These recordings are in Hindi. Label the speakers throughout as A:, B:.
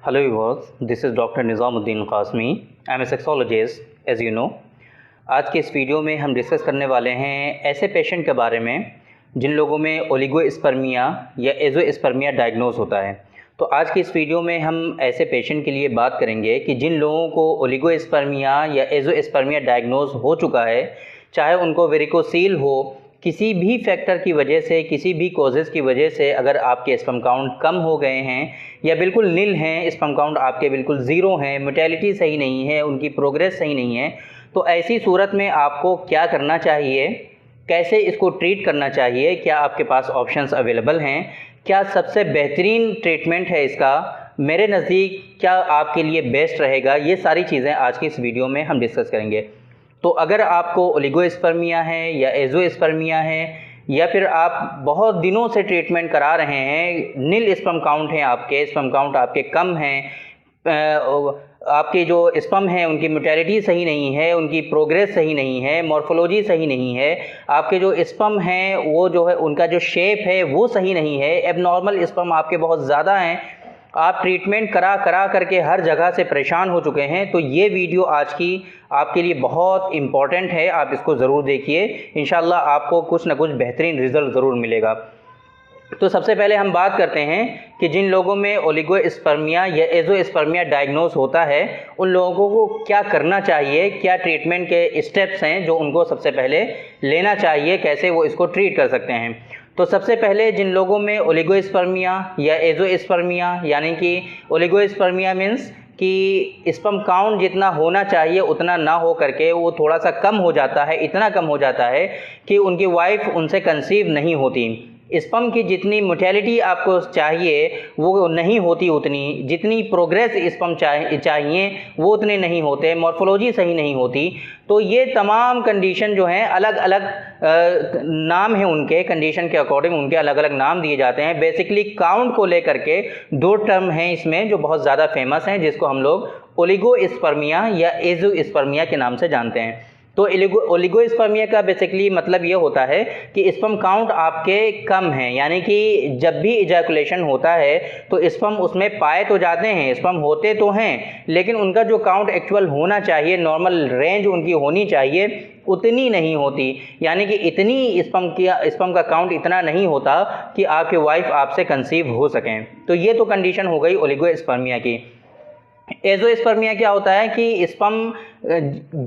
A: Hello viewers, this is Dr. Nizamuddin Qasmi. I am a sexologist as you know. आज के इस वीडियो में हम डिस्कस करने वाले हैं ऐसे पेशेंट के बारे में जिन लोगों में ओलिगोस्पर्मिया या एज़ोस्पर्मिया डायग्नोज होता है। तो आज की इस वीडियो में हम ऐसे पेशेंट के लिए बात करेंगे कि जिन लोगों को ओलिगोस्पर्मिया या एज़ोस्पर्मिया डायग्नोज हो चुका है, चाहे उनको वेरिकोसील हो, किसी भी फैक्टर की वजह से, किसी भी कॉजेज़ की वजह से अगर आपके स्पर्म काउंट कम हो गए हैं या बिल्कुल नील हैं, स्पर्म काउंट आपके बिल्कुल ज़ीरो हैं, मोटेलिटी सही नहीं है, उनकी प्रोग्रेस सही नहीं है, तो ऐसी सूरत में आपको क्या करना चाहिए, कैसे इसको ट्रीट करना चाहिए, क्या आपके पास ऑप्शंस अवेलेबल हैं, क्या सबसे बेहतरीन ट्रीटमेंट है इसका, मेरे नज़दीक क्या आपके लिए बेस्ट रहेगा, ये सारी चीज़ें आज की इस वीडियो में हम डिस्कस करेंगे। तो अगर आपको ओलिगोस्पर्मिया है या एज़ोस्पर्मिया है या फिर आप बहुत दिनों से ट्रीटमेंट करा रहे हैं, नील स्पर्म काउंट हैं, आपके स्पर्म काउंट आपके कम हैं, आपके जो स्पर्म हैं उनकी मोटेलिटी सही नहीं है, उनकी प्रोग्रेस सही नहीं है, मॉर्फोलॉजी सही नहीं है, आपके जो स्पर्म हैं वो जो है उनका जो शेप है वो सही नहीं है, एबनॉर्मल स्पर्म आपके बहुत ज़्यादा हैं, आप ट्रीटमेंट करा करके हर जगह से परेशान हो चुके हैं, तो ये वीडियो आज की आपके लिए बहुत इम्पॉर्टेंट है। आप इसको ज़रूर देखिए, इंशाल्लाह आपको कुछ ना कुछ बेहतरीन रिज़ल्ट ज़रूर मिलेगा। तो सबसे पहले हम बात करते हैं कि जिन लोगों में ओलिगोस्पर्मिया या एज़ोस्पर्मिया डायग्नोज होता है, उन लोगों को क्या करना चाहिए, क्या ट्रीटमेंट के स्टेप्स हैं जो उनको सबसे पहले लेना चाहिए, कैसे वो इसको ट्रीट कर सकते हैं। तो सबसे पहले जिन लोगों में ओलिगोस्पर्मिया या एज़ोस्पर्मिया, यानी कि ओलिगोस्पर्मिया मीन्स कि स्पर्म काउंट जितना होना चाहिए उतना ना हो करके वो थोड़ा सा कम हो जाता है, इतना कम हो जाता है कि उनकी वाइफ उनसे कंसीव नहीं होती, स्पर्म की जितनी मोटेलिटी आपको चाहिए वो नहीं होती, उतनी जितनी प्रोग्रेस स्पर्म चाहिए वो उतने नहीं होते, मॉर्फोलॉजी सही नहीं होती। तो ये तमाम कंडीशन जो हैं अलग अलग नाम हैं उनके, कंडीशन के अकॉर्डिंग उनके अलग अलग नाम दिए जाते हैं। बेसिकली काउंट को लेकर के दो टर्म हैं इसमें जो बहुत ज़्यादा फेमस हैं, जिसको हम लोग ओलिगोस्पर्मिया या एज़ोस्पर्मिया के नाम से जानते हैं। तो ओलिगोस्पर्मिया का बेसिकली मतलब ये होता है कि स्पर्म काउंट आपके कम है, यानी कि जब भी इजैकुलेशन होता है तो स्पर्म उसमें पाए तो जाते हैं, स्पर्म होते तो हैं, लेकिन उनका जो काउंट एक्चुअल होना चाहिए, नॉर्मल रेंज उनकी होनी चाहिए, उतनी नहीं होती, यानी कि इतनी स्पर्म का काउंट इतना नहीं होता कि आपके वाइफ आपसे कंसीव हो सकें। तो ये तो कंडीशन हो गई ओलिगोस्पर्मिया की। एज़ोस्पर्मिया क्या होता है कि स्पर्म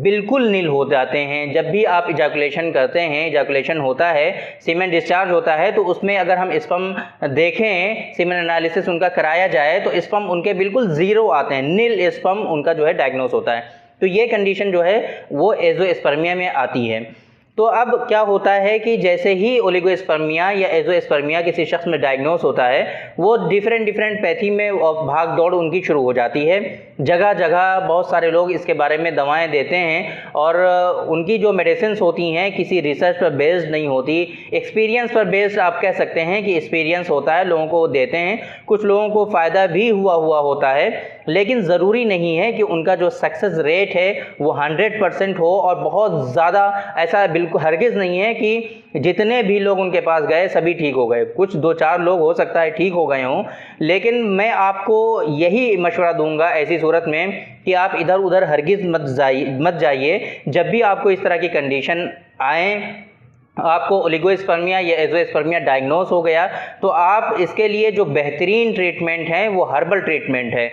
A: बिल्कुल नील हो जाते हैं। जब भी आप इजैकुलेशन करते हैं, इजैकुलेशन होता है, सीमेन डिस्चार्ज होता है, तो उसमें अगर हम स्पर्म देखें, सीमेन एनालिसिस उनका कराया जाए तो स्पर्म उनके बिल्कुल ज़ीरो आते हैं, नील स्पर्म उनका जो है डायग्नोस होता है। तो ये कंडीशन जो है वो एज़ोस्पर्मिया में आती है। तो अब क्या होता है कि जैसे ही ओलिगोस्पर्मिया या एज़ोस्पर्मिया किसी शख्स में डायग्नोस होता है, वो डिफरेंट पैथी में भाग दौड़ उनकी शुरू हो जाती है। जगह जगह बहुत सारे लोग इसके बारे में दवाएं देते हैं और उनकी जो मेडिसिन्स होती हैं किसी रिसर्च पर बेस्ड नहीं होती, एक्सपीरियंस पर बेस्ड आप कह सकते हैं कि एक्सपीरियंस होता है, लोगों को देते हैं, कुछ लोगों को फ़ायदा भी हुआ होता है, लेकिन ज़रूरी नहीं है कि उनका जो सक्सेस रेट है वो 100% हो। और बहुत ज़्यादा ऐसा बिल्कुल हरगिज़ नहीं है कि जितने भी लोग उनके पास गए सभी ठीक हो गए, कुछ 2-4 लोग हो सकता है ठीक हो गए हों, लेकिन मैं आपको यही मशवरा दूंगा ऐसी सूरत में कि आप इधर उधर हरगिज़ मत जाइए। जब भी आपको इस तरह की कंडीशन आए, आपको ओलिगोस्पर्मिया या एज़ोस्पर्मिया डायग्नोस हो गया, तो आप इसके लिए जो बेहतरीन ट्रीटमेंट है वो हर्बल ट्रीटमेंट है,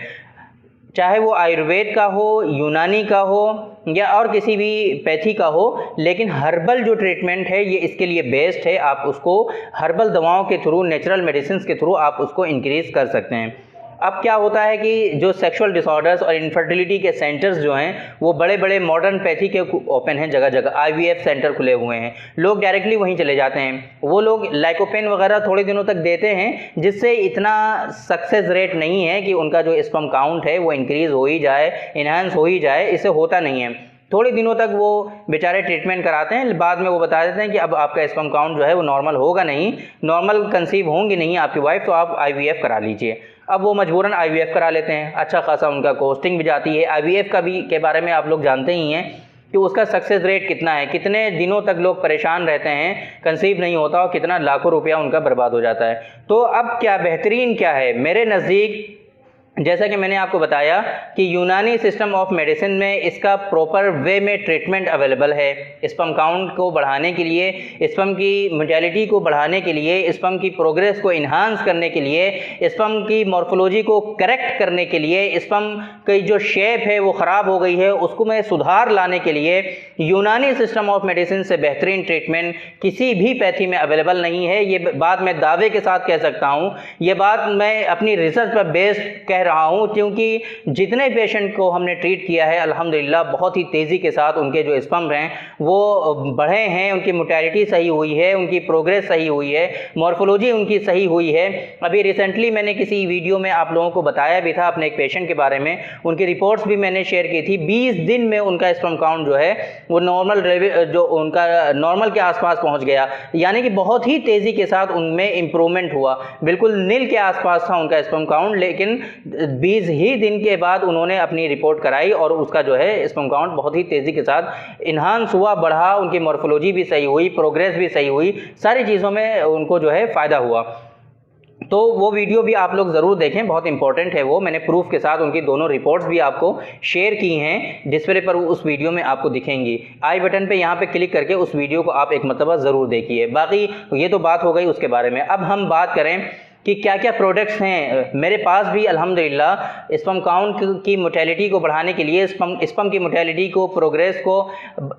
A: चाहे वो आयुर्वेद का हो, यूनानी का हो या और किसी भी पैथी का हो, लेकिन हर्बल जो ट्रीटमेंट है ये इसके लिए बेस्ट है। आप उसको हर्बल दवाओं के थ्रू, नेचुरल मेडिसिन के थ्रू आप उसको इंक्रीज़ कर सकते हैं। अब क्या होता है कि जो सेक्सुअल डिसऑर्डर्स और इनफर्टिलिटी के सेंटर्स जो हैं वो बड़े बड़े मॉडर्न पैथी के ओपन हैं, जगह जगह IVF सेंटर खुले हुए हैं, लोग डायरेक्टली वहीं चले जाते हैं। वो लोग लाइकोपेन वगैरह थोड़े दिनों तक देते हैं, जिससे इतना सक्सेस रेट नहीं है कि उनका जो स्पर्म काउंट है वो इंक्रीज़ हो ही जाए, इन्हांस हो ही जाए, इससे होता नहीं है। थोड़े दिनों तक वो बेचारे ट्रीटमेंट कराते हैं, बाद में वो बता देते हैं कि अब आपका स्पर्म काउंट जो है वो नॉर्मल होगा नहीं, नॉर्मल कंसीव होंगी नहीं आपकी वाइफ, तो आप IVF करा लीजिए। अब वो मजबूरन IVF करा लेते हैं, अच्छा खासा उनका कॉस्टिंग भी जाती है। IVF का भी के बारे में आप लोग जानते ही हैं कि उसका सक्सेस रेट कितना है, कितने दिनों तक लोग परेशान रहते हैं, कंसीव नहीं होता और कितना लाखों रुपया उनका बर्बाद हो जाता है। तो अब क्या बेहतरीन क्या है, मेरे नज़दीक जैसा कि मैंने आपको बताया कि यूनानी सिस्टम ऑफ मेडिसिन में इसका प्रॉपर वे में ट्रीटमेंट अवेलेबल है। स्पर्म काउंट को बढ़ाने के लिए, स्पर्म की मोर्टेलिटी को बढ़ाने के लिए, स्पर्म की प्रोग्रेस को इन्हांस करने के लिए, स्पर्म की मॉर्फोलॉजी को करेक्ट करने के लिए, स्पर्म की जो शेप है वो ख़राब हो गई है उसको में सुधार लाने के लिए यूनानी सिस्टम ऑफ मेडिसिन से बेहतरीन ट्रीटमेंट किसी भी पैथी में अवेलेबल नहीं है। ये बात मैं दावे के साथ कह सकता हूँ, ये बात मैं अपनी रिसर्च पर बेस्ड कह रहा हूं, क्योंकि जितने पेशेंट को हमने ट्रीट किया है अल्हम्दुलिल्लाह बहुत ही तेज़ी के साथ उनके जो स्पर्म हैं वो बढ़े हैं, उनकी मोर्टेलिटी सही हुई है, उनकी प्रोग्रेस सही हुई है, मॉर्फोलॉजी उनकी सही हुई है। अभी रिसेंटली मैंने किसी वीडियो में आप लोगों को बताया भी था अपने एक पेशेंट के बारे में, उनकी रिपोर्ट्स भी मैंने शेयर की थी। 20 दिन में उनका स्पर्म काउंट जो है वो नॉर्मल के आसपास पहुंच गया, यानी कि बहुत ही तेज़ी के साथ उनमें इम्प्रूवमेंट हुआ। बिल्कुल नील के आसपास था उनका स्पर्म काउंट, लेकिन 20 ही दिन के बाद उन्होंने अपनी रिपोर्ट कराई और उसका जो है स्पर्म काउंट बहुत ही तेज़ी के साथ इन्हांस हुआ, बढ़ा, उनकी मॉर्फोलॉजी भी सही हुई, प्रोग्रेस भी सही हुई, सारी चीज़ों में उनको जो है फ़ायदा हुआ। तो वो वीडियो भी आप लोग ज़रूर देखें, बहुत इंपॉर्टेंट है वो। मैंने प्रूफ के साथ उनकी दोनों रिपोर्ट्स भी आपको शेयर की हैं, डिस्प्ले पर उस वीडियो में आपको दिखेंगी। आई बटन पे यहाँ पे क्लिक करके उस वीडियो को आप एक मरतबा ज़रूर देखिए। बाकी ये तो बात हो गई उसके बारे में। अब हम बात करें कि क्या क्या प्रोडक्ट्स हैं मेरे पास भी अल्हम्दुलिल्लाह स्पर्म काउंट की मोर्टेलिटी को बढ़ाने के लिए, स्पर्म की मोर्टेलिटी को, प्रोग्रेस को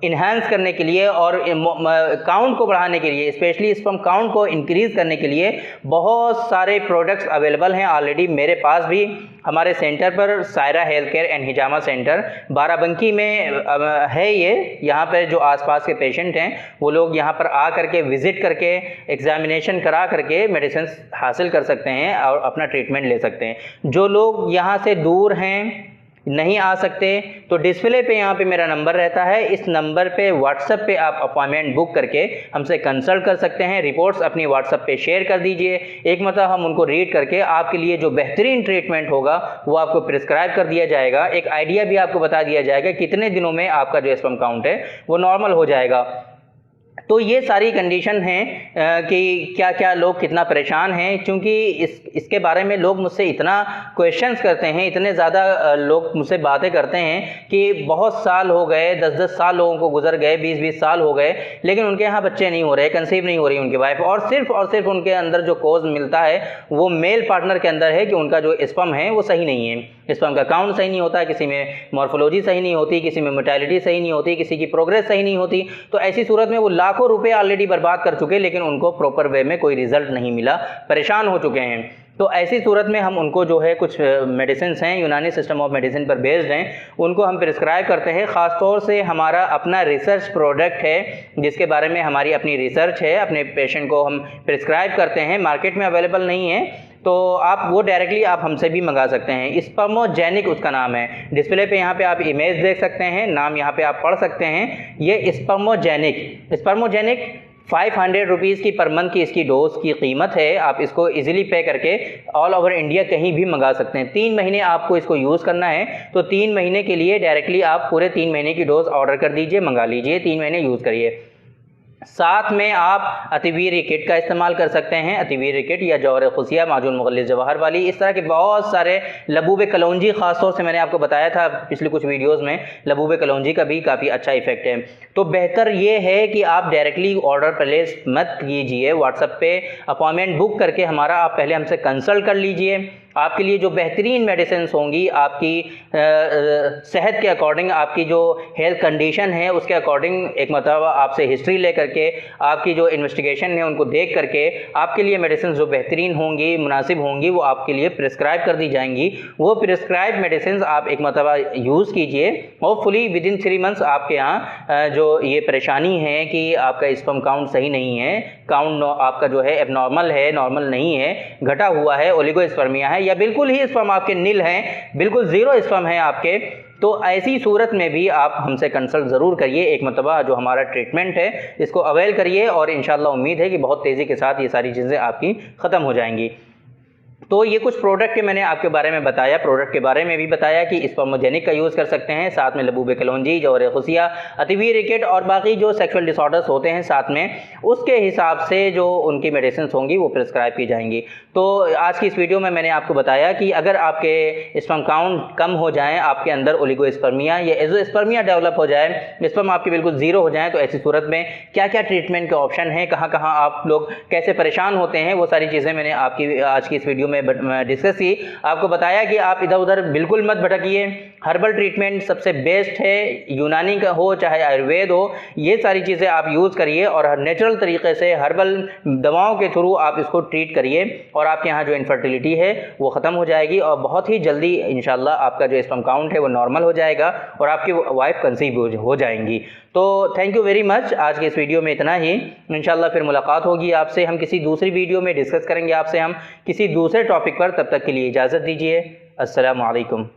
A: इन्हांस करने के लिए और काउंट को बढ़ाने के लिए, स्पेशली स्पर्म काउंट को इंक्रीज़ करने के लिए बहुत सारे प्रोडक्ट्स अवेलेबल हैं ऑलरेडी मेरे पास भी। हमारे सेंटर पर Saira health care and hijama centre Barabanki में है ये। यहाँ पर जो आसपास के पेशेंट हैं वो लोग यहाँ पर आ करके विज़िट करके एग्जामिनेशन करा करके मेडिसिन हासिल कर सकते हैं और अपना ट्रीटमेंट ले सकते हैं। जो लोग यहाँ से दूर हैं, नहीं आ सकते, तो डिस्प्ले पे यहाँ पे मेरा नंबर रहता है, इस नंबर पे व्हाट्सएप पे आप अपॉइंटमेंट बुक करके हमसे कंसल्ट कर सकते हैं। रिपोर्ट्स अपनी व्हाट्सएप पे शेयर कर दीजिए, एक मतलब हम उनको रीड करके आपके लिए जो बेहतरीन ट्रीटमेंट होगा वो आपको प्रिस्क्राइब कर दिया जाएगा। एक आइडिया भी आपको बता दिया जाएगा कितने दिनों में आपका जो स्पर्म काउंट है वो नॉर्मल हो जाएगा। तो ये सारी कंडीशन हैं कि क्या क्या लोग कितना परेशान हैं, क्योंकि इसके बारे में लोग मुझसे इतना क्वेश्चंस करते हैं, इतने ज़्यादा लोग मुझसे बातें करते हैं कि बहुत साल हो गए, 10-10 साल लोगों को गुजर गए, 20-20 साल हो गए, लेकिन उनके यहाँ बच्चे नहीं हो रहे, कंसीव नहीं हो रही उनकी वाइफ, और सिर्फ उनके अंदर जो कॉज मिलता है वो मेल पार्टनर के अंदर है कि उनका जो स्पर्म है वो सही नहीं है, स्पर्म का काउंट सही नहीं होता, किसी में मॉर्फोलॉजी सही नहीं होती, किसी में मोर्टेलिटी सही नहीं होती, किसी की प्रोग्रेस सही नहीं होती। तो ऐसी सूरत में वो लाखों रुपए ऑलरेडी बर्बाद कर चुके, लेकिन उनको प्रॉपर वे में कोई रिजल्ट नहीं मिला, परेशान हो चुके हैं। तो ऐसी सूरत में हम उनको जो है कुछ मेडिसिन हैं यूनानी सिस्टम ऑफ मेडिसिन पर बेस्ड हैं, उनको हम प्रिस्क्राइब करते हैं। ख़ास तौर से हमारा अपना रिसर्च प्रोडक्ट है जिसके बारे में हमारी अपनी रिसर्च है, अपने पेशेंट को हम प्रिस्क्राइब करते हैं, मार्केट में अवेलेबल नहीं है, तो आप वो डायरेक्टली आप हमसे भी मंगा सकते हैं। स्पर्मोजेनिक उसका नाम है, डिस्प्ले पे यहाँ पे आप इमेज देख सकते हैं, नाम यहाँ पे आप पढ़ सकते हैं, ये स्पर्मोजेनिक 500 रुपीज़ की पर मंथ की इसकी डोज की कीमत है। आप इसको इजीली पे करके ऑल ओवर इंडिया कहीं भी मंगा सकते हैं। 3 महीने आपको इसको यूज़ करना है, तो 3 महीने के लिए डायरेक्टली आप पूरे 3 महीने की डोज ऑर्डर कर दीजिए, मंगा लीजिए, 3 महीने यूज़ करिए। साथ में आप अतिवीर किट का इस्तेमाल कर सकते हैं, अतिवीर किट या जौहर खुसिया, माजून मुगल्लिस जवाहर वाली, इस तरह के बहुत सारे, लबूब कलौंजी ख़ास तौर से मैंने आपको बताया था पिछले कुछ वीडियोस में, लबूब कलौंजी का भी काफ़ी अच्छा इफेक्ट है। तो बेहतर ये है कि आप डायरेक्टली ऑर्डर प्लेस मत कीजिए, व्हाट्सएप पे अपॉइंटमेंट बुक करके हमारा आप पहले हमसे कंसल्ट कर लीजिए। आपके लिए जो बेहतरीन मेडिसिन होंगी, आपकी सेहत के अकॉर्डिंग, आपकी जो हेल्थ कंडीशन है उसके अकॉर्डिंग, एक मतलब आपसे हिस्ट्री ले करके, आपकी जो इन्वेस्टिगेशन है उनको देख करके आपके लिए मेडिसिन जो बेहतरीन होंगी, मुनासिब होंगी, वो आपके लिए प्रिस्क्राइब कर दी जाएंगी। वो प्रिस्क्राइब मेडिसिन आप एक मतलब यूज़ कीजिए। होपफुली विदिन 3 मंथ्स आपके यहाँ जो ये परेशानी है कि आपका स्पर्म काउंट सही नहीं है, काउंट आपका जो है एबनॉर्मल है, नॉर्मल नहीं है, घटा हुआ है, ओलिगोस्पर्मिया है, या बिल्कुल ही स्पर्म आपके नील हैं, बिल्कुल ज़ीरो स्पर्म है आपके, तो ऐसी सूरत में भी आप हमसे कंसल्ट ज़रूर करिए। एक मरतबा जो हमारा ट्रीटमेंट है इसको अवेल करिए और इंशाल्लाह उम्मीद है कि बहुत तेज़ी के साथ ये सारी चीज़ें आपकी ख़त्म हो जाएंगी। तो ये कुछ प्रोडक्ट के मैंने आपके बारे में बताया, प्रोडक्ट के बारे में भी बताया कि स्पर्मोजेनिक का यूज़ कर सकते हैं, साथ में लबूब कलौंजी, जौहर खुसिया, अतिवी रिकेट और बाकी जो सेक्सुअल डिसऑर्डर्स होते हैं साथ में, उसके हिसाब से जो उनकी मेडिसिन होंगी वो प्रिस्क्राइब की जाएंगी। तो आज की इस वीडियो में मैंने आपको बताया कि अगर आपके स्पर्म काउंट कम हो जाएँ, आपके अंदर ओलिगोस्पर्मिया या एज़ोस्पर्मिया डेवलप हो जाए, स्पर्म आपके बिल्कुल ज़ीरो हो जाए, तो ऐसी सूरत में क्या क्या ट्रीटमेंट के ऑप्शन हैं, कहाँ कहाँ आप लोग कैसे परेशान होते हैं, वो सारी चीज़ें मैंने आपकी आज की इस वीडियो में डिस्कस की। आपको बताया कि आप इधर उधर बिल्कुल मत भटकिए, हर्बल ट्रीटमेंट सबसे बेस्ट है, यूनानी का हो चाहे आयुर्वेद हो, ये सारी चीज़ें आप यूज़ करिए और नेचुरल तरीके से हर्बल दवाओं के थ्रू आप इसको ट्रीट करिए और आपके यहाँ जो इनफर्टिलिटी है वो ख़त्म हो जाएगी और बहुत ही जल्दी इंशाल्लाह आपका जो स्पर्म काउंट है वो नॉर्मल हो जाएगा और आपकी वाइफ कंसीव हो जाएंगी। तो थैंक यू वेरी मच, आज के इस वीडियो में इतना ही। इंशाल्लाह फिर मुलाकात होगी आपसे, हम किसी दूसरी वीडियो में डिस्कस करेंगे आपसे हम किसी दूसरे टॉपिक पर। तब तक के लिए इजाज़त दीजिए। अस्सलामु अलैकुम।